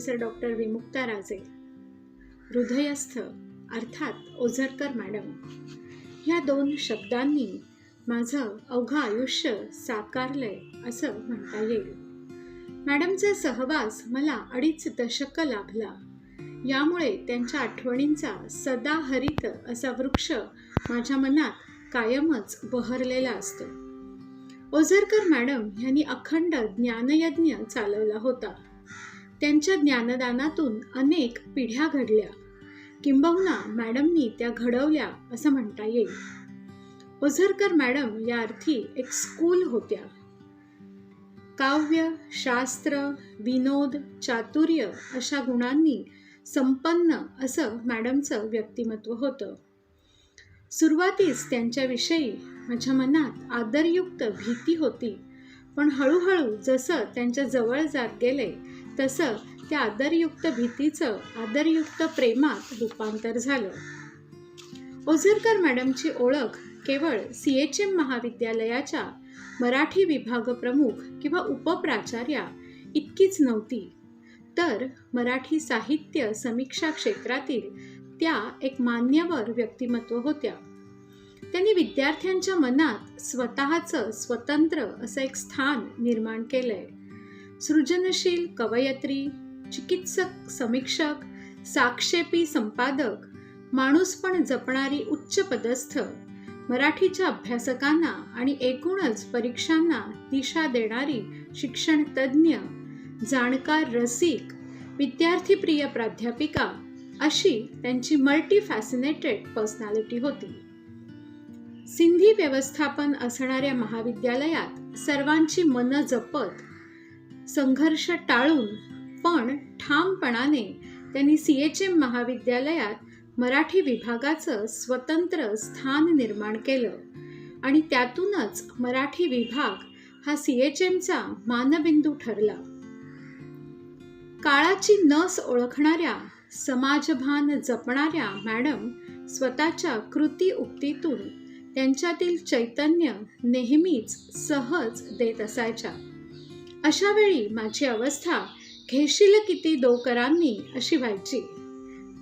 Professor doctor विमुक्ता राजे, हृदयस्थ अर्थात Ojharkar madam, ह्या 2 शब्दांनी माझं अवघं आयुष्य साकारलंय असं म्हणता येईल. मॅडमचा सहवास मला 2.5 दशकं लाभला. यामुळे त्यांच्या आठवणींचा सदाहरित असा वृक्ष माझ्या मनात कायमच बहरलेला असतो. ओझरकर मॅडम यांनी अखंड ज्ञानयज्ञ चालवला होता. त्यांच्या ज्ञानदानातून अनेक पिढ्या घडल्या, किंबहुना मॅडमनी त्या घडवल्या असं म्हणता येईल. ओझरकर मॅडम या अर्थी एक स्कूल होत्या. काव्य, शास्त्र, विनोद, चातुर्य अशा गुणांनी संपन्न असं मॅडमचं व्यक्तिमत्व होतं. सुरुवातीस त्यांच्याविषयी माझ्या मनात आदरयुक्त भीती होती, पण हळूहळू जसं त्यांच्या जवळ जात गेले तसं त्या आदरयुक्त भीतीचं आदरयुक्त प्रेमात रूपांतर झालं. ओझरकर मॅडमची ओळख केवळ CHM महाविद्यालयाच्या मराठी विभाग प्रमुख किंवा उपप्राचार्या इतकीच नव्हती, तर मराठी साहित्य समीक्षा क्षेत्रातील त्या एक मान्यवर व्यक्तिमत्व होत्या. त्यांनी विद्यार्थ्यांच्या मनात स्वतःचं स्वतंत्र असं एक स्थान निर्माण केलंय. सृजनशील कवयित्री, चिकित्सक समीक्षक, साक्षेपी संपादक, माणूसपण जपणारी उच्च पदस्थ, मराठीच्या अभ्यासकांना आणि एकूणच परीक्षांना दिशा देणारी शिक्षण तज्ज्ञ, जाणकार रसिक, विद्यार्थीप्रिय प्राध्यापिका अशी त्यांची मल्टी फॅसिनेटेड पर्सनॅलिटी होती. सिंधी व्यवस्थापन असणाऱ्या महाविद्यालयात सर्वांची मनं जपत, संघर्ष टाळून पण ठामपणाने त्यांनी CHM महाविद्यालयात मराठी विभागाचं स्वतंत्र स्थान निर्माण केलं आणि त्यातूनच मराठी विभाग हा CHMचा मानबिंदू ठरला. काळाची नस ओळखणाऱ्या, समाजभान जपणाऱ्या मॅडम स्वतःच्या कृती उक्तीतून त्यांच्यातील चैतन्य नेहमीच सहज देत असायच्या. अशा वेळी माझी अवस्था घेशील किती दोकरांनी अशी व्हायची,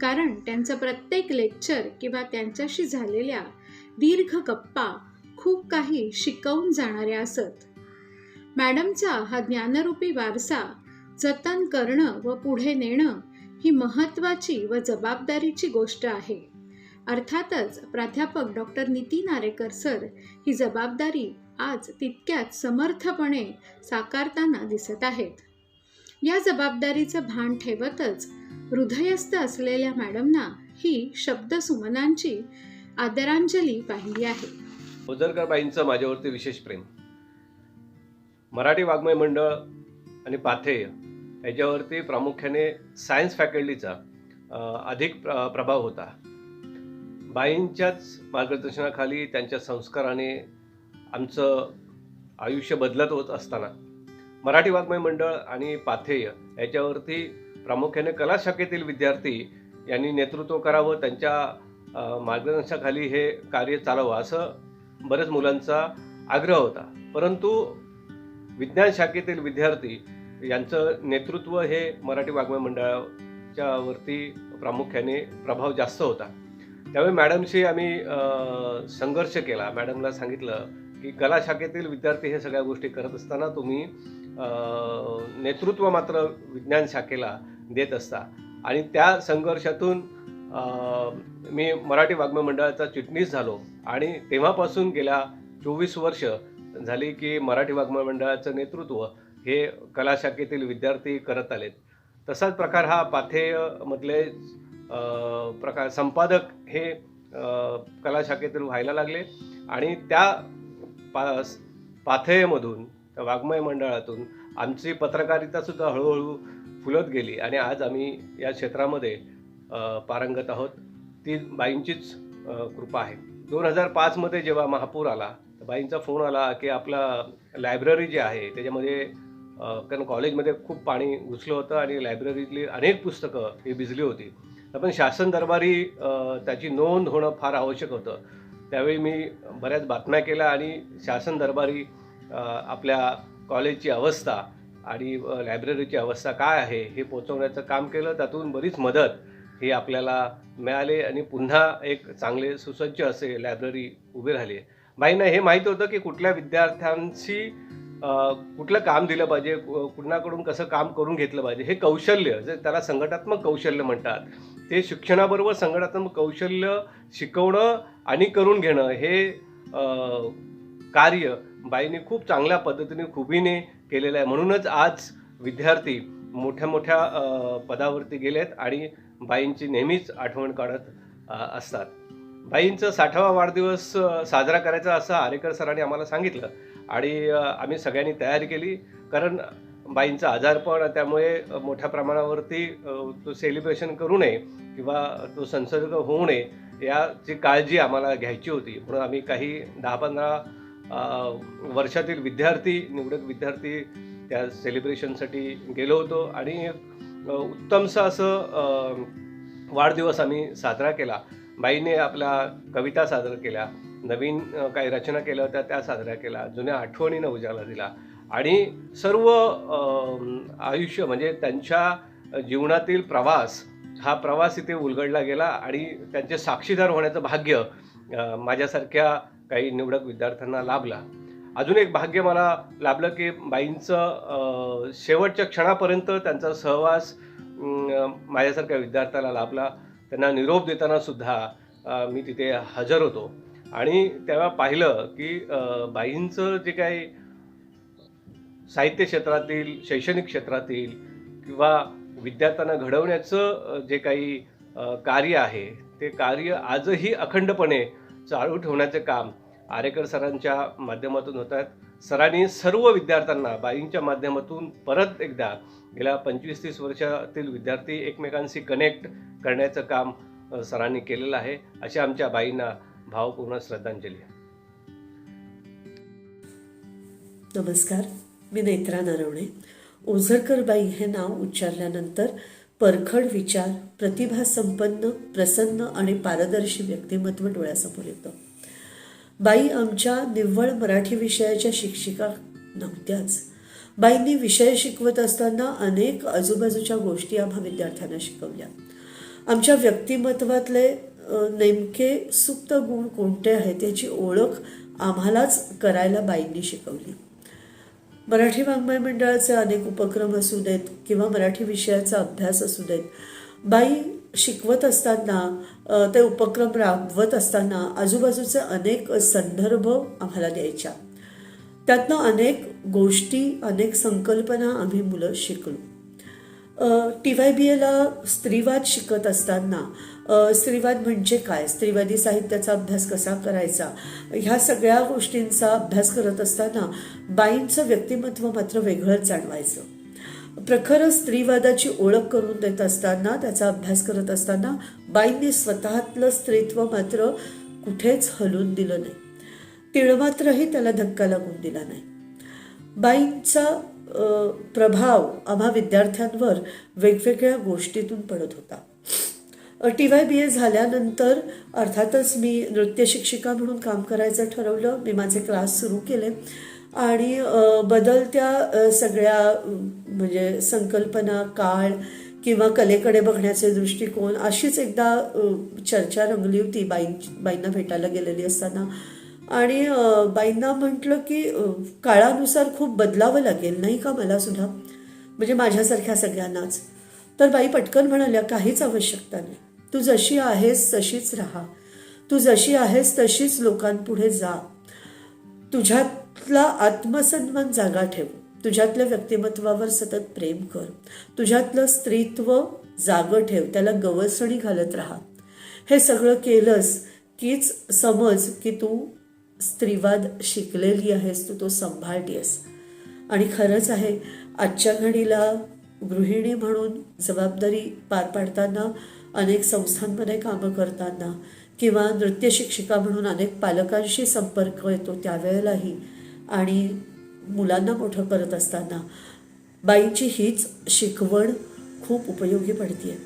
कारण त्यांचं प्रत्येक लेक्चर किंवा त्यांच्याशी झालेल्या दीर्घ गप्पा खूप काही शिकवून जाणाऱ्या असत. मॅडमचा हा ज्ञानरूपी वारसा जतन करणं व पुढे नेणं ही महत्त्वाची व जबाबदारीची गोष्ट आहे. अर्थातच प्राध्यापक डॉक्टर निती नारेकर सर ही जबाबदारी आज तितक्याच समर्थपणे साकारताना दिसत आहेत. या जबाबदारीचं भान ठेवतच हृदयस्थ असलेल्या मॅडमना ही शब्दसुमनांची आदरांजली वाहिली आहे. ओझरकरबाईंचं माझ्यावरती विशेष प्रेम. मराठी वाङ्मय मंडळ आणि पाथेय याच्यावरती प्रामुख्याने सायन्स फॅकल्टीचा अधिक प्रभाव होता. बाईंच्याच मार्गदर्शनाखाली, त्यांच्या संस्काराने आमचं आयुष्य बदलत होत असताना मराठी वाङ्मय मंडळ आणि पाथेय याच्यावरती प्रामुख्याने कला शाखेतील विद्यार्थी यांनी नेतृत्व करावं, त्यांच्या मार्गदर्शनाखाली हे कार्य चालवावं असं बऱ्याच मुलांचा आग्रह होता. परंतु विज्ञान शाखेतील विद्यार्थी यांचं नेतृत्व हे मराठी वाङ्मय मंडळाच्या वरती प्रामुख्याने प्रभाव जास्त होता. त्यामुळे मॅडमशी आम्ही संघर्ष केला. मॅडमला सांगितलं की कला शाखेतील विद्यार्थी हे सगळ्या गोष्टी करत असताना तुम्ही नेतृत्व मात्र विज्ञान शाखेला देत असता. आणि त्या संघर्षातून मी मराठी वाङ्मय मंडळाचा चिटणीस झालो आणि तेव्हापासून गेल्या 24 वर्ष झाली की मराठी वाङ्मय मंडळाचं नेतृत्व हे कला शाखेतील विद्यार्थी करत आलेत. तसाच प्रकार हा पाथेयमधले प्रकार संपादक हे कला शाखेतील व्हायला लागले आणि त्या पाथेयमधून, त्या वाङ्मय मंडळातून आमची पत्रकारितासुद्धा हळूहळू फुलत गेली आणि आज आम्ही या क्षेत्रामध्ये पारंगत आहोत. ती बाईंचीच कृपा आहे. 2005मध्ये जेव्हा महापूर आला, बाईंचा फोन आला की आपला लायब्ररी जी आहे त्याच्यामध्ये, कारण कॉलेजमध्ये खूप पाणी घुसलं होतं आणि लायब्ररीतली अनेक पुस्तकं ही भिजली होती, पण शासन दरबारी त्याची नोंद होणं फार आवश्यक होतं. त्यावेळी मी बऱ्याच बातम्या केल्या आणि शासन दरबारी आपल्या कॉलेजची अवस्था आणि लायब्ररीची अवस्था काय आहे हे पोचवण्याचं काम केलं. त्यातून बरीच मदत ही आपल्याला मिळाली आणि पुन्हा एक चांगले सुसज्ज असे लायब्ररी उभी राहिली आहे. बाईंना हे माहीत होतं की कुठल्या विद्यार्थ्यांशी कुठलं काम दिलं पाहिजे, कुणाकडून कसं काम करून घेतलं पाहिजे. हे कौशल्य जे त्याला संघटनात्मक कौशल्य म्हणतात, ते शिक्षणाबरोबर संघटनात्मक कौशल्य शिकवणं आणि करून घेणं हे कार्य बाईंनी खूप चांगल्या पद्धतीने खुबीने केलेलं आहे. म्हणूनच आज विद्यार्थी मोठ्या मोठ्या पदावरती गेलेत आणि बाईंची नेहमीच आठवण काढत असतात. बाईंचा 60वा वाढदिवस साजरा करायचा असं आरेकर सरांनी आम्हाला सांगितलं आणि आम्ही सगळ्यांनी तयारी केली. कारण बाईंचं आजारपण त्यामुळे मोठ्या प्रमाणावरती तो सेलिब्रेशन करू नये किंवा तो संसर्ग होऊ नये याची काळजी आम्हाला घ्यायची होती. म्हणून आम्ही काही 10-15 वर्षातील विद्यार्थी, निवडक विद्यार्थी त्या सेलिब्रेशनसाठी गेलो होतो आणि उत्तमसं असं वाढदिवस आम्ही साजरा केला. बाईने आपल्या कविता सादर केल्या, नवीन काही रचना केल्या होत्या त्या साजऱ्या केल्या, जुन्या आठवणींना उजाळा दिला आणि सर्व आयुष्य म्हणजे त्यांच्या जीवनातील प्रवास, हा प्रवास इथे उलगडला गेला आणि त्यांचे साक्षीदार होण्याचं भाग्य माझ्यासारख्या काही निवडक विद्यार्थ्यांना लाभला. अजून एक भाग्य मला लाभलं की बाईंचं शेवटच्या क्षणापर्यंत त्यांचा सहवास माझ्यासारख्या विद्यार्थ्याला लाभला. त्यांना निरोप देताना सुद्धा मी तिथे हजर होतो आणि तेव्हा पाहिलं की बाईंचं जे काही साहित्य क्षेत्रातील, शैक्षणिक क्षेत्रातील किंवा विद्यार्थ्यांना घडवण्याचं जे काही कार्य आहे ते कार्य आजही अखंडपणे चालू ठेवण्याचे काम आरेकर सरांच्या माध्यमातून होत आहेत. सरांनी सर्व विद्यार्थ्यांना बाईंच्या माध्यमातून परत एकदा गेल्या 25-30 वर्षातील विद्यार्थी एकमेकांशी कनेक्ट करण्याचं काम सरांनी केलेलं आहे. अशा आमच्या बाईंना भावपूर्ण श्रद्धांजली. नमस्कार, मी नेत्रा नरवणे. ओझरकर बाई हे नाव उच्चारल्यानंतर परखड विचार, प्रतिभासंपन्न, प्रसन्न आणि पारदर्शी व्यक्तिमत्व डोळ्यासमोर येतं. बाई आमच्या निव्वळ मराठी विषयाच्या शिक्षिका नव्हत्याच. बाईंनी विषय शिकवत असताना अनेक आजूबाजूच्या गोष्टी आम्हा विद्यार्थ्यांना शिकवल्या. आमच्या व्यक्तिमत्वातले नेमके सुप्त गुण कोणते आहेत याची ओळख आम्हालाच करायला बाईंनी शिकवली. मराठी वाङ्मय मंडळाचे अनेक उपक्रम असू देत किंवा मराठी विषयाचा अभ्यास असू देत, बाई शिकवत असताना, ते उपक्रम राबवत असताना आजूबाजूचे अनेक संदर्भ आम्हाला द्यायच्या. त्यातनं अनेक गोष्टी, अनेक संकल्पना आम्ही मुलं शिकलो. TYBAला स्त्रीवाद शिकत असताना स्त्रीवाद म्हणजे काय, स्त्रीवादी साहित्याचा अभ्यास कसा करायचा, ह्या सगळ्या गोष्टींचा अभ्यास करत असताना बाईंचं व्यक्तिमत्व मात्र वेगळंच जाणवायचं. प्रखर स्त्रीवादाची ओळख करून देत असताना, त्याचा अभ्यास करत असताना बाईंनी स्वतःतलं स्त्रीत्व मात्र कुठेच हलून दिलं नाही. तिळमात्रही त्याला धक्का लागून दिला नाही. बाईंचा प्रभाव आम्हा विद्यार्थ्यांवर वेगवेगळ्या गोष्टीतून पडत होता. TYBA झाल्यानंतर अर्थातच मी नृत्य शिक्षिका म्हणून काम करायचं ठरवलं. मी माझे क्लास सुरू केले आणि बदलत्या सगळ्या म्हणजे संकल्पना, काळ किंवा कलेकडे बघण्याचे दृष्टिकोन अशीच एकदा चर्चा रंगली होती बाईंना भेटायला गेलेली असताना. आणि बाईंना म्हटलं की काळानुसार खूप बदलावं लागेल नाही का मला सुद्धा, म्हणजे माझ्यासारख्या सगळ्यांनाच. तर बाई पटकन म्हणाल्या, काहीच आवश्यकता नाही, तू जशी आहेस तशीच राहा, तू जशी आहेस तशीच लोकांपुढे जा, तुझ्यातला आत्मसन्मान जागा ठेव, तुझ्यातल्या व्यक्तिमत्वावर सतत प्रेम कर, तुझ्यातलं स्त्रीत्व जागं ठेव, त्याला गवसणी घालत राहा. हे सगळं केलंस कीच समज की तू स्त्रीवाद शिकलेली आहेस, तू तो सांभाळली आहेस. आणि खरंच आहे, आजच्या घडीला गृहिणी म्हणून जबाबदारी पार पाडताना, अनेक संस्थांमध्ये कामं करताना किंवा नृत्य शिक्षिका म्हणून अनेक पालकांशी संपर्क येतो त्यावेळेलाही, आणि मुलांना मोठं करत असताना बाईंची हीच शिकवण खूप उपयोगी पडते.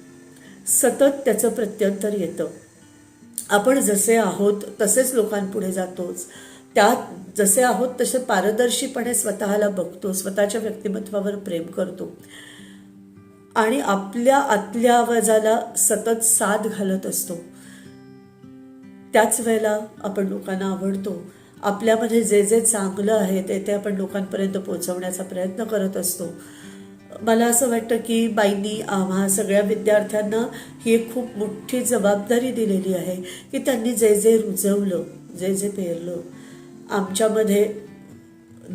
सतत त्याचं प्रत्युत्तर येतं. आपण जसे आहोत तसेच लोकांपुढे जातोच, त्यात जसे आहोत तसे पारदर्शीपणे स्वतःला बघतो, स्वतःच्या व्यक्तिमत्वावर प्रेम करतो आणि आपल्या आतल्या आवाजाला सतत साथ घालत असतो. त्याच वेळेला आपण लोकांना आवडतो. आपल्यामध्ये जे जे चांगलं आहे ते आपण लोकांपर्यंत पोहोचवण्याचा प्रयत्न करत असतो. मला असं वाटतं की बाईंनी आम्हा सगळ्या विद्यार्थ्यांना ही एक खूप मोठी जबाबदारी दिलेली आहे की त्यांनी जे जे रुजवलं, जे जे पेरलं, आमच्यामध्ये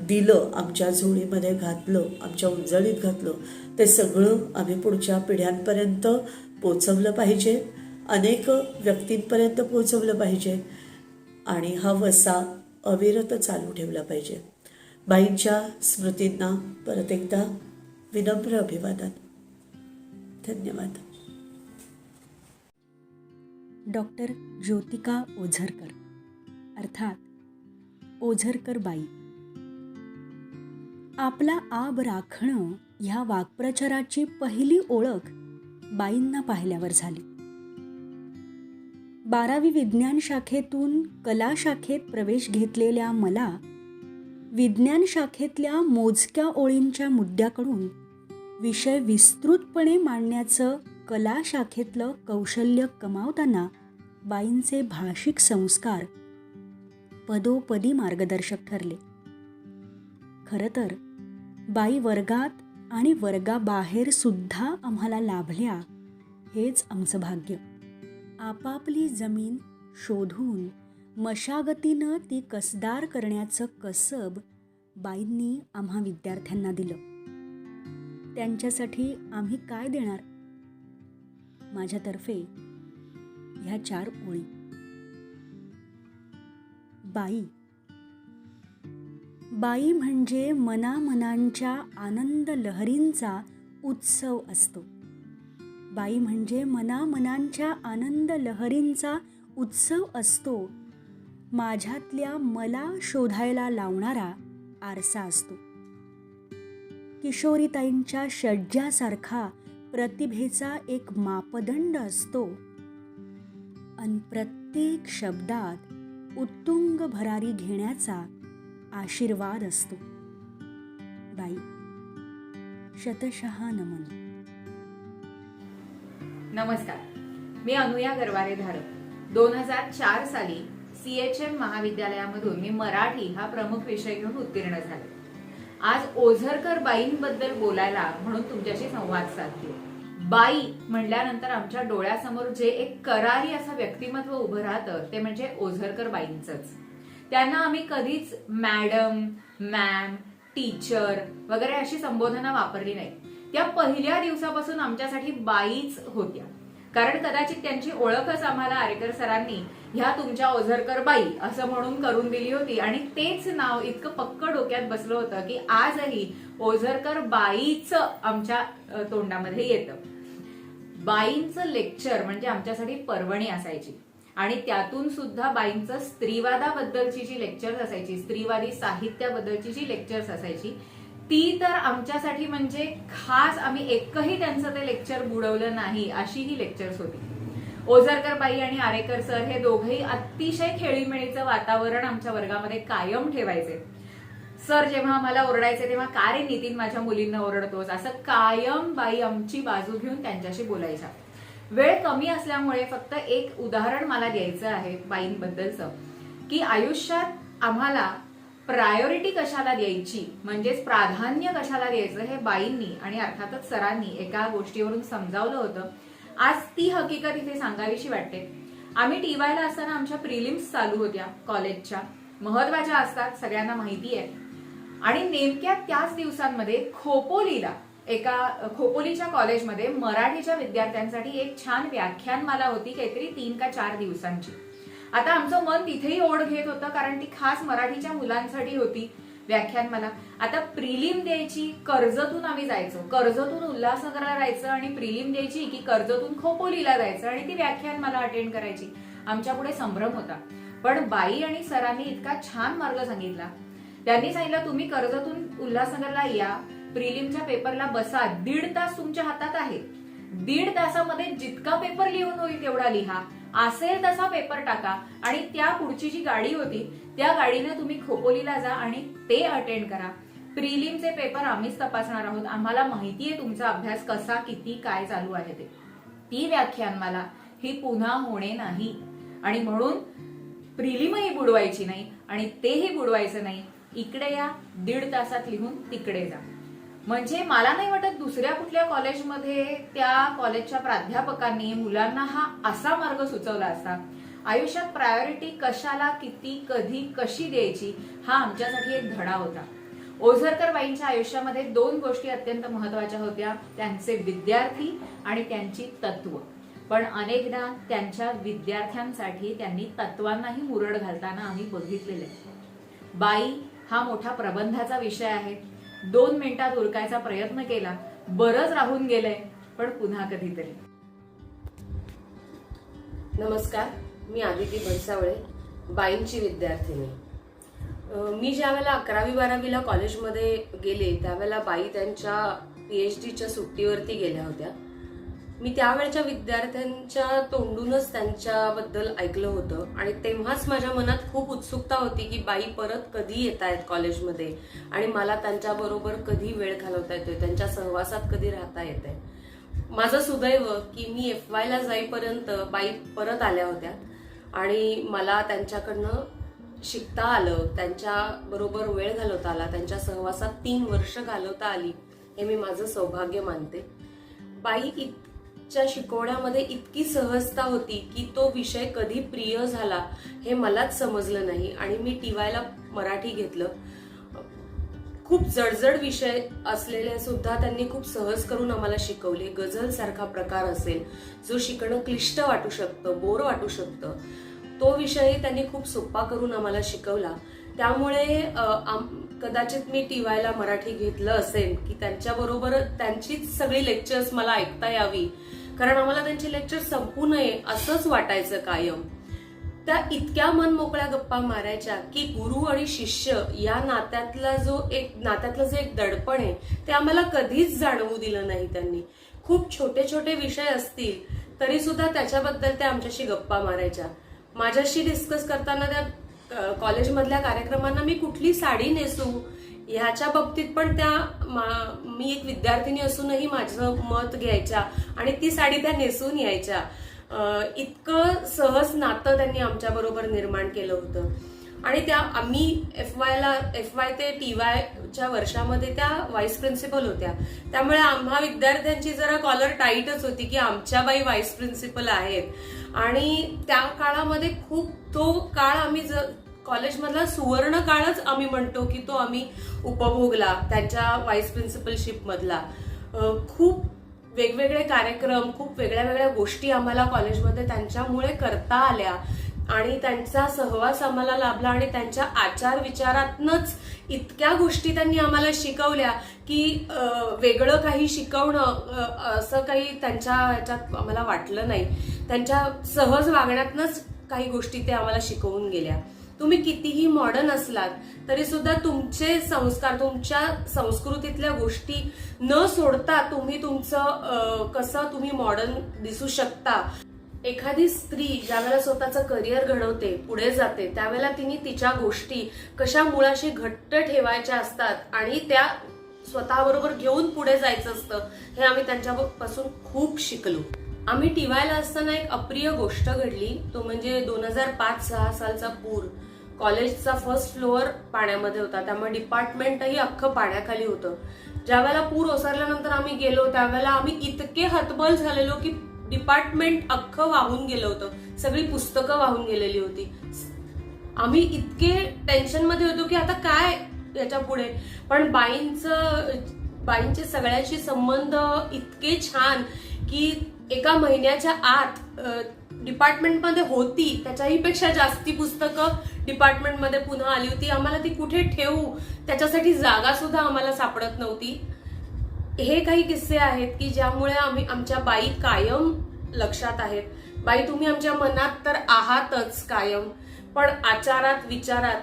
दिलं, आमच्या झोळीमध्ये घातलं, आमच्या उंजळीत घातलं, ते सगळं आम्ही पुढच्या पिढ्यांपर्यंत पोचवलं पाहिजे, अनेक व्यक्तींपर्यंत पोचवलं पाहिजे आणि हा वसा अविरत चालू ठेवला पाहिजे. बाईंच्या स्मृतींना परत एकदा विनम्र अभिवादन. धन्यवाद. डॉक्टर ज्योतिका ओझरकर अर्थात ओझरकर बाई. आपला आब राखणं ह्या वाक्प्रचाराची पहिली ओळख बाईंना पाहिल्यावर झाली. 12वी विज्ञान शाखेतून कला शाखेत प्रवेश घेतलेल्या मला विज्ञान शाखेतल्या मोजक्या ओळींच्या मुद्द्याकडून विषय विस्तृतपणे मांडण्याचं कला शाखेतलं कौशल्य कमावताना बाईंचे भाषिक संस्कार पदोपदी मार्गदर्शक ठरले. खरं तर बाई वर्गात आणि वर्गाबाहेर सुद्धा आम्हाला लाभल्या हेच आमचं भाग्य. आपापली जमीन शोधून मशागतीनं ती कसदार करण्याचं कसब बाईंनी आम्हा विद्यार्थ्यांना दिलं. त्यांच्यासाठी आम्ही काय देणार? माझ्यातर्फे ह्या 4 ओळी. बाई. बाई म्हणजे मनामनांच्या आनंद लहरींचा उत्सव असतो. बाई म्हणजे मनामनांच्या आनंद लहरींचा उत्सव असतो. माझ्यातल्या मला शोधायला लावणारा आरसा असतो. किशोरीताईंच्या षड्जासारखा प्रतिभेचा एक मापदंड असतो आणि प्रत्येक शब्दात उत्तुंग भरारी घेण्याचा आशीर्वाद असतो. बाई, शतशः नमन. नमस्कार, मी अनुया गरवारे धारक. 2004 साली CHM महाविद्यालयामधून मी मराठी हा प्रमुख विषय घेऊन उत्तीर्ण झाले. आज ओझरकर बाईंबद्दल बोलायला म्हणून तुमच्याशी संवाद साधते. बाई म्हणल्यानंतर आमच्या डोळ्यासमोर जे एक करारी असं व्यक्तिमत्व उभं राहतं ते म्हणजे ओझरकर बाईंचंच. त्यांना आम्ही कधीच मॅडम, मॅम, टीचर वगैरे अशी संबोधना वापरली नाही. त्या पहिल्या दिवसापासून आमच्यासाठी बाईच होत्या. कारण कदाचित त्यांची ओळखच आम्हाला आरेकर सरांनी ह्या तुमच्या ओझरकर बाई असं म्हणून करून दिली होती आणि तेच नाव इतकं पक्क डोक्यात बसलं होतं की आजही ओझरकर बाईच आमच्या तोंडामध्ये येतं. बाईंचं लेक्चर म्हणजे आमच्यासाठी पर्वणी असायची आणि त्यातून सुद्धा बाईंचं स्त्रीवादाबद्दलची जी लेक्चर्स असायची, स्त्रीवादी साहित्याबद्दलची जी लेक्चर्स असायची ती तर आमच्यासाठी म्हणजे खास, आम्ही एकही त्यांचं ते लेक्चर बुडवलं नाही अशी ही लेक्चर्स होती. ओझरकर बाई आणि आरेकर सर हे दोघेही अतिशय खेळीमेळीचं वातावरण आमच्या वर्गामध्ये कायम ठेवायचे. सर जेव्हा आम्हाला ओरडायचे तेव्हा का रे नितीन माझ्या मुलींना ओरडतोस असं कायम बाई आमची बाजू घेऊन त्यांच्याशी बोलायच्या. वेळ कमी असल्यामुळे फक्त एक उदाहरण मला द्यायचं आहे बाईंबद्दलचं की आयुष्यात आम्हाला प्रायोरिटी कशाला द्यायची म्हणजेच प्राधान्य कशाला द्यायचं हे बाईंनी आणि अर्थातच सरांनी एका गोष्टीवरून समजावलं होतं. आज ती हकीकत इथे सांगावीशी वाटते. आम्ही टीवायला असताना आमच्या प्रिलिम्स चालू होत्या कॉलेजच्या, महत्वाच्या असतात सगळ्यांना माहिती आहे. आणि नेमक्या त्याच दिवसांमध्ये खोपोलीच्या कॉलेजमध्ये मराठीच्या विद्यार्थ्यांसाठी एक छान व्याख्यानमाला होती, काहीतरी 3 का 4 दिवसांची. आता आमचं मन तिथेही ओढ घेत होतं कारण ती खास मराठीच्या मुलांसाठी होती व्याख्यानमाला. आता प्रिलिम द्यायची कर्जतून आम्ही जायचो, कर्जतून उल्हासनगरला जायचं आणि प्रिलिम द्यायची की कर्जतून खोपोलीला जायचं आणि ती व्याख्यानमाला अटेंड करायची. आमच्या पुढे संभ्रम होता. पण बाई आणि सरांनी इतका छान मार्ग सांगितला. त्यांनी सांगितलं तुम्ही कर्जतून उल्हासनगरला या, प्रिलिमच्या पेपरला बसा, 1.5 तास तुमच्या हातात आहे, 1.5 तासामध्ये जितका पेपर लिहून होईल तेवढा लिहा असेल तसा पेपर टाका आणि त्या पुढची जी गाडी होती त्या गाडीने तुम्ही खोपोलीला जा आणि ते अटेंड करा. प्रिलिमचे पेपर आम्हीच तपासणार आहोत. आम्हाला माहितीये तुमचा अभ्यास कसा, किती, काय चालू आहे ते. ती व्याख्यानमाला ही पुन्हा होणे नाही आणि म्हणून प्रिलिमही बुडवायची नाही आणि तेही बुडवायचं नाही. इकडे या, 1.5 तासात लिहून तिकडे जा. म्हणजे मला नाही वाटत दुसऱ्या कुठल्या कॉलेजमध्ये त्या कॉलेजच्या प्राध्यापकांनी मुलांना हा असा मार्ग सुचवला असता. आयुष्यात प्रायोरिटी कशाला, किती, कधी, कशी द्यायची हा आमच्यासाठी एक धडा होता. ओझरकर बाईंच्या आयुष्यामध्ये 2 गोष्टी अत्यंत महत्वाच्या होत्या, त्यांचे विद्यार्थी आणि त्यांची तत्व. पण अनेकदा त्यांच्या विद्यार्थ्यांसाठी त्यांनी तत्वांनाही मुरड घालताना आम्ही बघितलेले. बाई हा मोठा प्रबंधाचा विषय आहे. 2 मिनिटात उरकायचा प्रयत्न केला, बरंच राहून गेलंय, पण पुन्हा कधीतरी. नमस्कार, मी आदिती बनसावळे, बाईंची विद्यार्थिनी. मी ज्या वेळेला 11वी-12वीला कॉलेजमध्ये गेले त्यावेळेला बाई त्यांच्या PhDच्या सुट्टीवरती गेल्या होत्या. मी त्यावेळच्या विद्यार्थ्यांच्या तोंडूनच त्यांच्याबद्दल ऐकलं होतं आणि तेव्हाच माझ्या मनात खूप उत्सुकता होती की बाई परत कधी येत आहेत कॉलेजमध्ये आणि मला त्यांच्याबरोबर कधी वेळ घालवता येतोय, त्यांच्या सहवासात कधी राहता येतंय. माझं सुदैव की मी FYला जाईपर्यंत बाई परत आल्या होत्या आणि मला त्यांच्याकडनं शिकता आलं, त्यांच्या बरोबर वेळ घालवता आला, त्यांच्या सहवासात 3 वर्ष घालवता आली, हे मी माझं सौभाग्य मानते. बाईच्या शिकवण्यामध्ये इतकी सहजता होती की तो विषय कधी प्रिय झाला हे मलाच समजलं नाही आणि मी TYला मराठी घेतलं. खूप जडजड विषय असलेले सुद्धा त्यांनी खूप सहज करून आम्हाला शिकवले. गझल सारखा प्रकार असेल जो शिकणं क्लिष्ट वाटू शकतं, बोर वाटू शकतं, तो विषयही त्यांनी खूप सोपा करून आम्हाला शिकवला. त्यामुळे कदाचित मी TYला मराठी घेतलं असेल की त्यांच्याबरोबर त्यांचीच सगळी लेक्चर्स मला ऐकता यावी, कारण आम्हाला त्यांचे लेक्चर संपू नये असंच वाटायचं कायम. त्या इतक्या मनमोकळ्या गप्पा मारायच्या की गुरु आणि शिष्य या नात्यातलं जे एक दडपण आहे ते आम्हाला कधीच जाणवू दिलं नाही त्यांनी. खूप छोटे छोटे विषय असतील तरी सुद्धा त्याच्याबद्दल त्या आमच्याशी गप्पा मारायच्या. माझ्याशी डिस्कस करताना त्या कॉलेजमधल्या कार्यक्रमांना मी कुठली साडी नेसू ह्याच्या बाबतीत पण त्या मी एक विद्यार्थिनी असूनही माझं मत घ्यायच्या आणि ती साडी त्या नेसून यायच्या. इतकं सहज नातं त्यांनी आमच्या बरोबर निर्माण केलं होतं. आणि त्या आम्ही FY ते TYच्या वर्षामध्ये त्या व्हाईस प्रिन्सिपल होत्या, त्यामुळे आम्हा विद्यार्थ्यांची जरा कॉलर टाईटच होती की आमच्या बाई व्हाईस प्रिन्सिपल आहेत. आणि त्या काळामध्ये खूप तो काळ आम्ही कॉलेजमधला सुवर्ण काळच आम्ही म्हणतो की तो आम्ही उपभोगला त्यांच्या व्हाईस प्रिन्सिपलशिप मधला. खूप वेगवेगळे कार्यक्रम, खूप वेगळ्या वेगळ्या गोष्टी आम्हाला कॉलेजमध्ये त्यांच्यामुळे करता आल्या आणि त्यांचा सहवास आम्हाला लाभला आणि त्यांच्या आचार विचारातनच इतक्या गोष्टी त्यांनी आम्हाला शिकवल्या की वेगळं काही शिकवणं असं काही त्यांच्या ह्याच्यात आम्हाला वाटलं नाही. त्यांच्या सहज वागण्यातनच काही गोष्टी ते आम्हाला शिकवून गेल्या. तुम्ही कितीही मॉडर्न असलात तरी सुद्धा तुमचे संस्कार, तुमच्या संस्कृतीतल्या गोष्टी न सोडता तुम्ही तुमचं कसं तुम्ही मॉडर्न दिसू शकता. एखादी स्त्री ज्यावेळेला स्वतःचं करिअर घडवते, पुढे जाते, त्यावेळेला तिने तिच्या गोष्टी कशा मुळाशी घट्ट ठेवायच्या असतात आणि त्या स्वतःबरोबर घेऊन पुढे जायचं असतं हे आम्ही त्यांच्यापासून खूप शिकलो. आम्ही TYला असताना एक अप्रिय गोष्ट घडली, तो म्हणजे 2005-06 सालचा पूर. कॉलेजचा फर्स्ट फ्लोअर पाण्यामध्ये होता, त्यामुळे डिपार्टमेंटही अख्खं पाण्याखाली होतं. ज्यावेळेला पूर ओसरल्यानंतर आम्ही गेलो त्यावेळेला आम्ही इतके हतबल झालेलो की डिपार्टमेंट अख्खं वाहून गेलं होतं, सगळी पुस्तकं वाहून गेलेली होती. आम्ही इतके टेन्शन मध्ये होतो की आता काय याच्या पुढे. पण बाईंचे सगळ्याशी संबंध इतके छान की एका महिन्याच्या आत डिपार्टमेंटमध्ये होती त्याच्याही पेक्षा जास्ती पुस्तकं डिपार्टमेंटमध्ये पुन्हा आली होती. आम्हाला ती कुठे ठेवू त्याच्यासाठी जागा सुद्धा आम्हाला सापडत नव्हती. हे काही किस्से आहेत की ज्यामुळे आमच्या बाई कायम लक्षात आहेत. बाई तुम्ही आमच्या मनात तर आहातच कायम, पण आचारात विचारात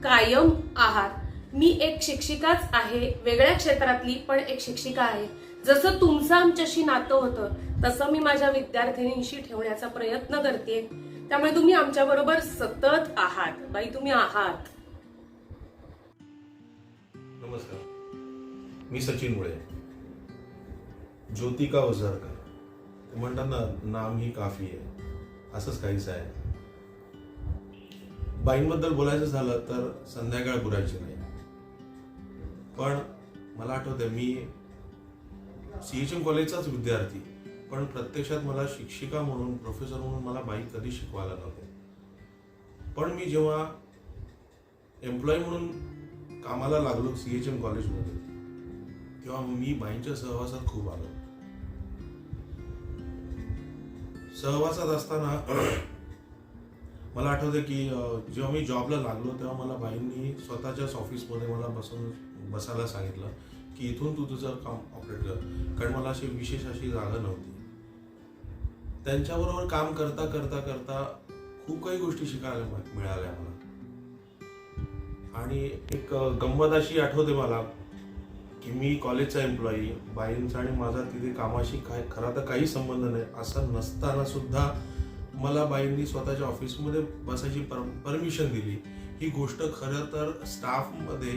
कायम आहात. मी एक शिक्षिकाच आहे, वेगळ्या क्षेत्रातली पण एक शिक्षिका आहे. जसं तुमचं आमच्याशी नातं होतं तसं मी माझ्या विद्यार्थिनींशी ठेवण्याचा प्रयत्न करते. त्यामुळे तुम्ही आमच्याबरोबर सतत आहात. बाई, तुम्ही आहात. नमस्कार, मी सचिन मुळे. ज्योतिका ओझरकर. ते म्हणतात ना, नाम ही काफी आहे, असंच काहीच आहे. बाईंबद्दल बोलायचं झालं तर संध्याकाळ पुरायची नाही. पण मला आठवतंय, मी CHM कॉलेजचाच विद्यार्थी, पण प्रत्यक्षात मला शिक्षिका म्हणून, प्रोफेसर म्हणून मला बाई कधी शिकवायला नव्हते. पण मी जेव्हा एम्प्लॉई म्हणून कामाला लागलो CHM कॉलेजमध्ये, तेव्हा मी बाईंच्या सहवासात खूप आलो. सहवासात असताना मला आठवतं की जेव्हा मी जॉबला लागलो तेव्हा मला बाईंनी स्वतःच्याच ऑफिसमध्ये मला बसायला सांगितलं की इथून तू तुझं काम ऑपरेट कर, कारण मला अशी विशेष अशी जागा नव्हती. त्यांच्याबरोबर काम करता करता करता खूप काही गोष्टी शिकायला मिळाल्या मला. आणि एक गंमत अशी आठवते मला की मी कॉलेजचा एम्प्लॉई, बाईंचा आणि माझा तिथे कामाशी खरा तर काही संबंध नाही असं नसताना सुद्धा मला बाईंनी स्वतःच्या ऑफिसमध्ये बसायची परमिशन दिली. ही गोष्ट खरं तर स्टाफमध्ये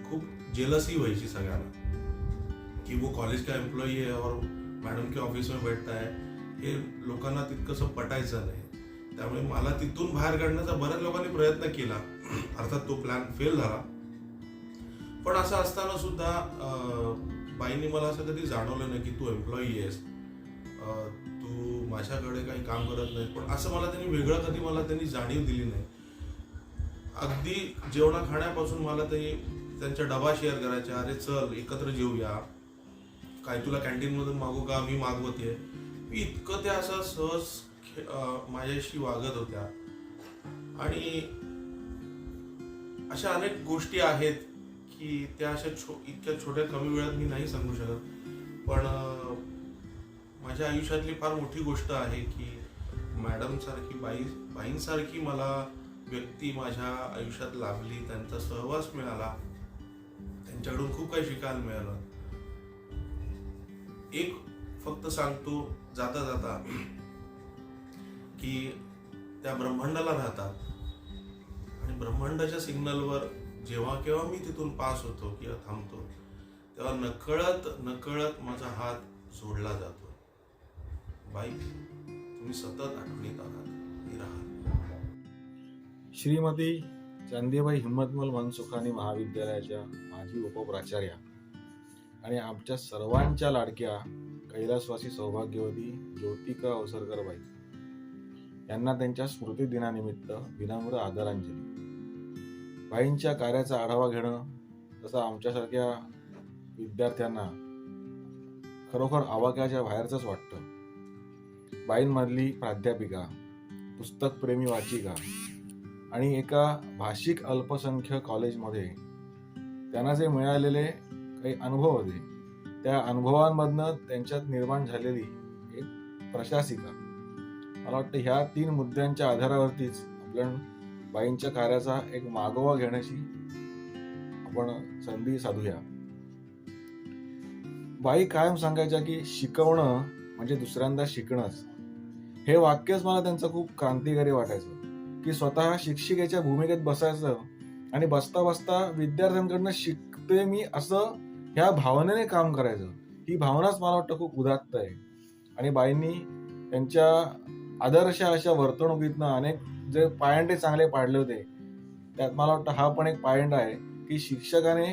खूप जेलसी व्हायची सगळ्यांना की वो कॉलेज का एम्प्लॉई है और मॅडम के ऑफिस में बैठता है. हे लोकांना तितकंसं पटायचं नाही. त्यामुळे मला तिथून बाहेर काढण्याचा बऱ्याच लोकांनी प्रयत्न केला. अर्थात तो प्लॅन फेल झाला. पण असं असताना सुद्धा बाईंनी मला असं कधी जाणवलं नाही की तू एम्प्लॉई आहेस, तू माझ्याकडे काही काम करत नाही. पण असं मला त्यांनी वेगळं कधी मला त्यांनी जाणीव दिली नाही. अगदी जेवणा खाण्यापासून मला ते त्यांच्या डबा शेअर करायच्या, अरे चल एकत्र जेवूया, काय तुला कॅन्टीनमधून मागू का, मी मागवते. मी इतकं त्या असं सहज माझ्याशी वागत होत्या. आणि अशा अनेक गोष्टी आहेत की त्या अशा इतक्या छोट्या कमी वेळात मी नाही सांगू शकत. पण माझ्या आयुष्यातली फार मोठी गोष्ट आहे की मॅडम सारखी, बाईंसारखी मला व्यक्ती माझ्या आयुष्यात लाभली, त्यांचा सहवास मिळाला, त्यांच्याकडून खूप काही शिकायला मिळालं. एक फक्त सांगतो जाता जाता की त्या ब्रह्मांडाला राहतात आणि ब्रह्मांडाच्या सिग्नलवर जेव्हा केव्हा मी तिथून पास होतो किंवा थांबतो तेव्हा नकळत माझा हात जोडला जातो. बाई, तुम्ही सतत आठवणीत आहात, राहा. श्रीमती चांदीबाई हिम्मतमल मनसुखानी महाविद्यालयाच्या माजी उपप्राचार्या आणि आमच्या सर्वांच्या लाडक्या कैलासवासी सौभाग्यवती ज्योतिका ओझरकरबाई यांना त्यांच्या स्मृतिदिनानिमित्त विनम्र आदरांजली. बाईंच्या कार्याचा आढावा घेणं तसं आमच्यासारख्या विद्यार्थ्यांना खरोखर आवाक्याच्या बाहेरचंच वाटतं. बाईंमधली प्राध्यापिका, पुस्तकप्रेमी वाचिका आणि एका भाषिक अल्पसंख्य कॉलेजमध्ये त्यांना जे मिळालेले काही अनुभव होते, त्या अनुभवांमधनं त्यांच्यात निर्माण झालेली एक प्रशासिका. मला वाटतं ह्या 3 मुद्द्यांच्या आधारावरतीच आपण बाईंच्या कार्याचा एक मागोवा घेण्याची आपण संधी साधूया. बाई कायम सांगायच्या की शिकवणं म्हणजे दुसऱ्यांदा शिकणंच. हे वाक्यच मला त्यांचं खूप क्रांतिकारी वाटायचं की स्वतः शिक्षिकेच्या भूमिकेत बसायचं आणि बसता बसता विद्यार्थ्यांकडनं शिकते मी असं ह्या भावनेने काम करायचं. ही भावनाच मला वाटतं खूप उदात्त आहे. आणि बाईंनी त्यांच्या आदर्श अशा वर्तणुकीतनं अनेक जे पायंडे चांगले पाडले होते, त्यात मला वाटतं हा पण एक पायंडा आहे की शिक्षकाने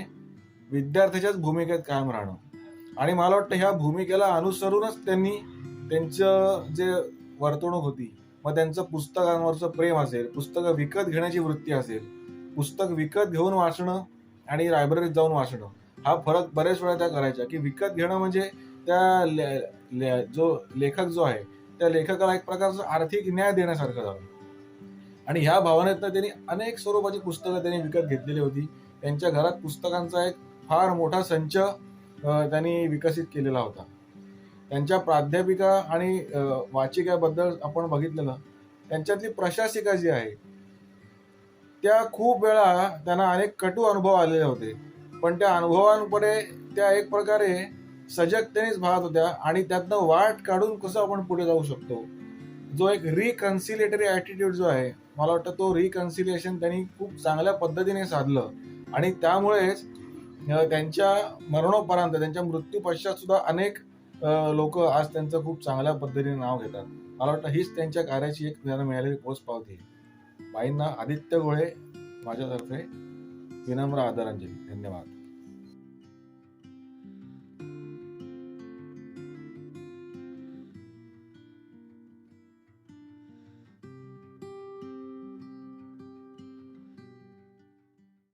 विद्यार्थ्याच्याच भूमिकेत कायम राहणं. आणि मला वाटतं ह्या भूमिकेला अनुसरूनच त्यांनी त्यांचं जे वर्तणूक होती, मग त्यांचं पुस्तकांवरचं प्रेम असेल, पुस्तकं विकत घेण्याची वृत्ती असेल, पुस्तक विकत घेऊन वाचणं आणि लायब्ररीत जाऊन वाचणं, हा फरक बरेच वेळा त्या करायच्या. की विकत घेणं म्हणजे त्या जो लेखक जो आहे त्या लेखकाला एक प्रकारचं आर्थिक न्याय देण्यासारखं झालं. आणि ह्या भावनेतनं त्यांनी अनेक स्वरूपाची पुस्तकं त्यांनी विकत घेतलेली होती. त्यांच्या घरात पुस्तकांचा एक फार मोठा संच त्यांनी विकसित केलेला होता. त्यांच्या प्राध्यापिका आणि वाचिकाबद्दल आपण बघितलेलं, त्यांच्यातली प्रशासिका जी आहे त्या खूप वेळा त्यांना अनेक कटू अनुभव आलेले होते, पण त्या अनुभवांपुढे त्या एक प्रकारे सजगतेनेच पाहत होत्या आणि त्यातनं वाट काढून कसं आपण पुढे जाऊ शकतो. जो एक रिकन्सिलेटरी ॲटिट्यूड जो आहे, मला वाटतं तो रिकन्सिलिएशन त्यांनी खूप चांगल्या पद्धतीने साधलं आणि त्यामुळेच त्यांच्या मरणोपरांत, त्यांच्या मृत्यू पश्चात सुद्धा अनेक लोक आज त्यांचं खूप चांगल्या पद्धतीने नाव घेतात. मला वाटतं हीच त्यांच्या कार्याची एक त्यांना मिळालेली पोचपावती. बाईंना आदित्य गोळे माझ्यातर्फे विनम्र आदरांजली. धन्यवाद.